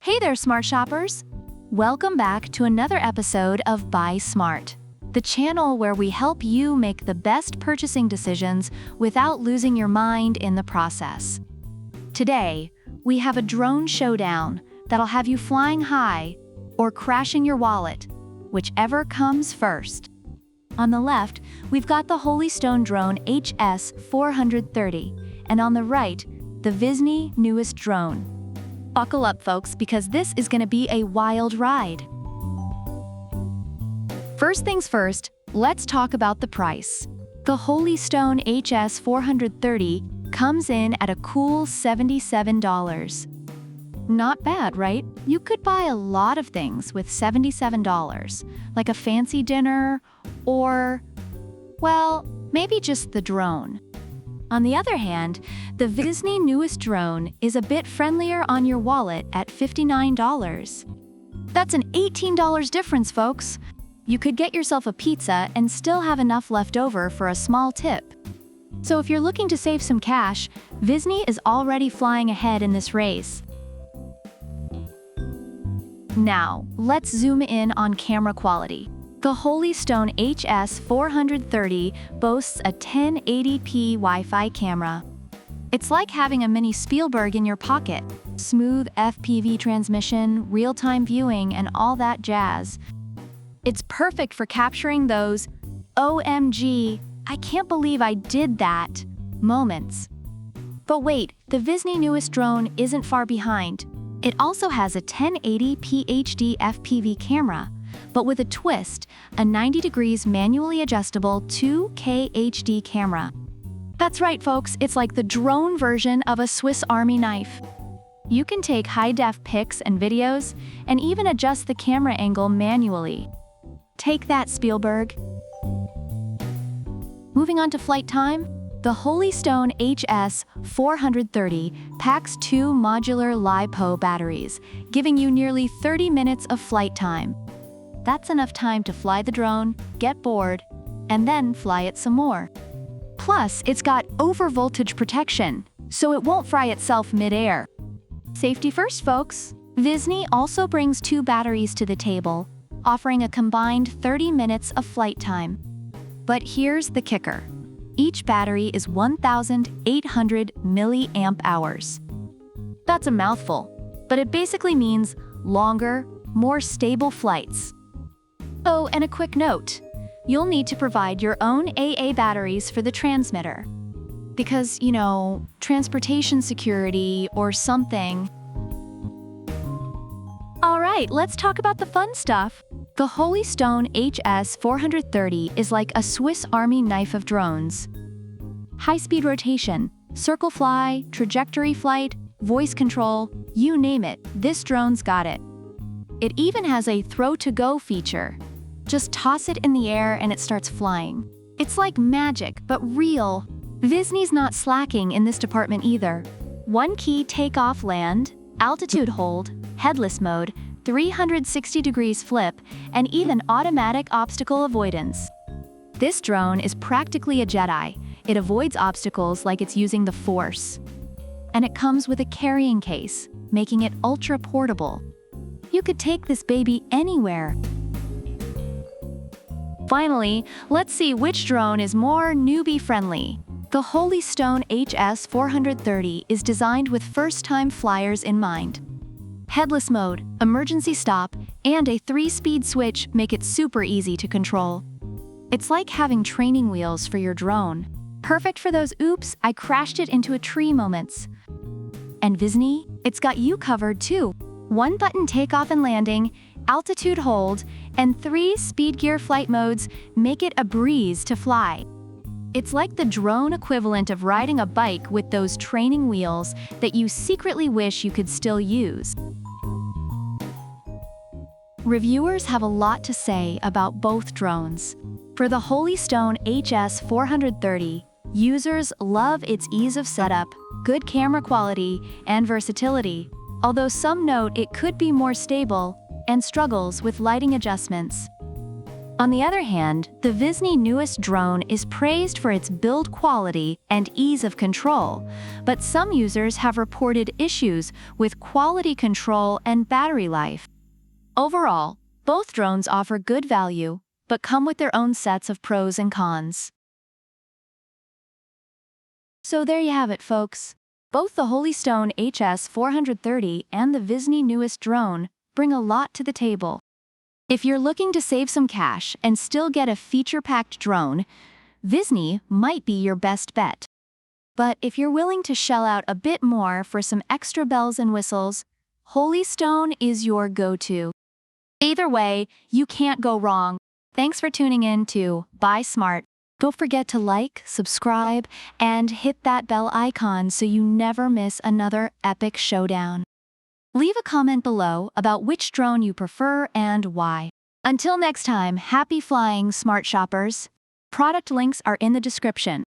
Hey there, smart shoppers! Welcome back to another episode of Buy Smart, the channel where we help you make the best purchasing decisions without losing your mind in the process. Today, we have a drone showdown that'll have you flying high or crashing your wallet, whichever comes first. On the left, we've got the Holy Stone drone HS-430, and on the right, the VISNEE newest drone. Buckle up, folks, because this is going to be a wild ride. First things first, let's talk about the price. The Holy Stone HS-430 comes in at a cool $77. Not bad, right? You could buy a lot of things with $77, like a fancy dinner or, well, maybe just the drone. On the other hand, the VISNEE newest drone is a bit friendlier on your wallet at $59. That's an $18 difference, folks. You could get yourself a pizza and still have enough left over for a small tip. So if you're looking to save some cash, VISNEE is already flying ahead in this race. Now, let's zoom in on camera quality. The Holy Stone HS-430 boasts a 1080p Wi-Fi camera. It's like having a mini Spielberg in your pocket. Smooth FPV transmission, real-time viewing, and all that jazz. It's perfect for capturing those OMG, I can't believe I did that moments. But wait, the VISNEE newest drone isn't far behind. It also has a 1080p HD FPV camera, but with a twist, a 90 degrees manually adjustable 2K HD camera. That's right, folks, it's like the drone version of a Swiss Army knife. You can take high-def pics and videos, and even adjust the camera angle manually. Take that, Spielberg. Moving on to flight time, the Holy Stone HS-430 packs 2 modular LiPo batteries, giving you nearly 30 minutes of flight time. That's enough time to fly the drone, get bored, and then fly it some more. Plus, it's got over-voltage protection, so it won't fry itself mid-air. Safety first, folks. VISNEE also brings 2 batteries to the table, offering a combined 30 minutes of flight time. But here's the kicker. Each battery is 1,800 milliamp hours. That's a mouthful, but it basically means longer, more stable flights. Oh, and a quick note. You'll need to provide your own AA batteries for the transmitter. Because, transportation security or something. All right, let's talk about the fun stuff. The Holy Stone HS-430 is like a Swiss Army knife of drones. High-speed rotation, circle fly, trajectory flight, voice control, you name it, this drone's got it. It even has a throw-to-go feature. Just toss it in the air and it starts flying. It's like magic, but real. VISNEE's not slacking in this department either. One key takeoff land, altitude hold, headless mode, 360 degrees flip, and even automatic obstacle avoidance. This drone is practically a Jedi. It avoids obstacles like it's using the Force. And it comes with a carrying case, making it ultra portable. You could take this baby anywhere. Finally, let's see which drone is more newbie-friendly. The Holy Stone HS-430 is designed with first-time flyers in mind. Headless mode, emergency stop, and a 3-speed switch make it super easy to control. It's like having training wheels for your drone. Perfect for those oops, I crashed it into a tree moments. And VISNEE, it's got you covered too. 1-button takeoff and landing, altitude hold, and 3 speed gear flight modes make it a breeze to fly. It's like the drone equivalent of riding a bike with those training wheels that you secretly wish you could still use. Reviewers have a lot to say about both drones. For the Holy Stone HS-430, users love its ease of setup, good camera quality, and versatility, although some note it could be more stable and struggles with lighting adjustments. On the other hand, the VISNEE newest drone is praised for its build quality and ease of control, but some users have reported issues with quality control and battery life. Overall, both drones offer good value, but come with their own sets of pros and cons. So there you have it, folks. Both the Holystone HS430 and the VISNEE newest drone bring a lot to the table. If you're looking to save some cash and still get a feature-packed drone, VISNEE might be your best bet. But if you're willing to shell out a bit more for some extra bells and whistles, Holystone is your go-to. Either way, you can't go wrong. Thanks for tuning in to Buy Smart. Don't forget to like, subscribe, and hit that bell icon so you never miss another epic showdown. Leave a comment below about which drone you prefer and why. Until next time, happy flying, smart shoppers. Product links are in the description.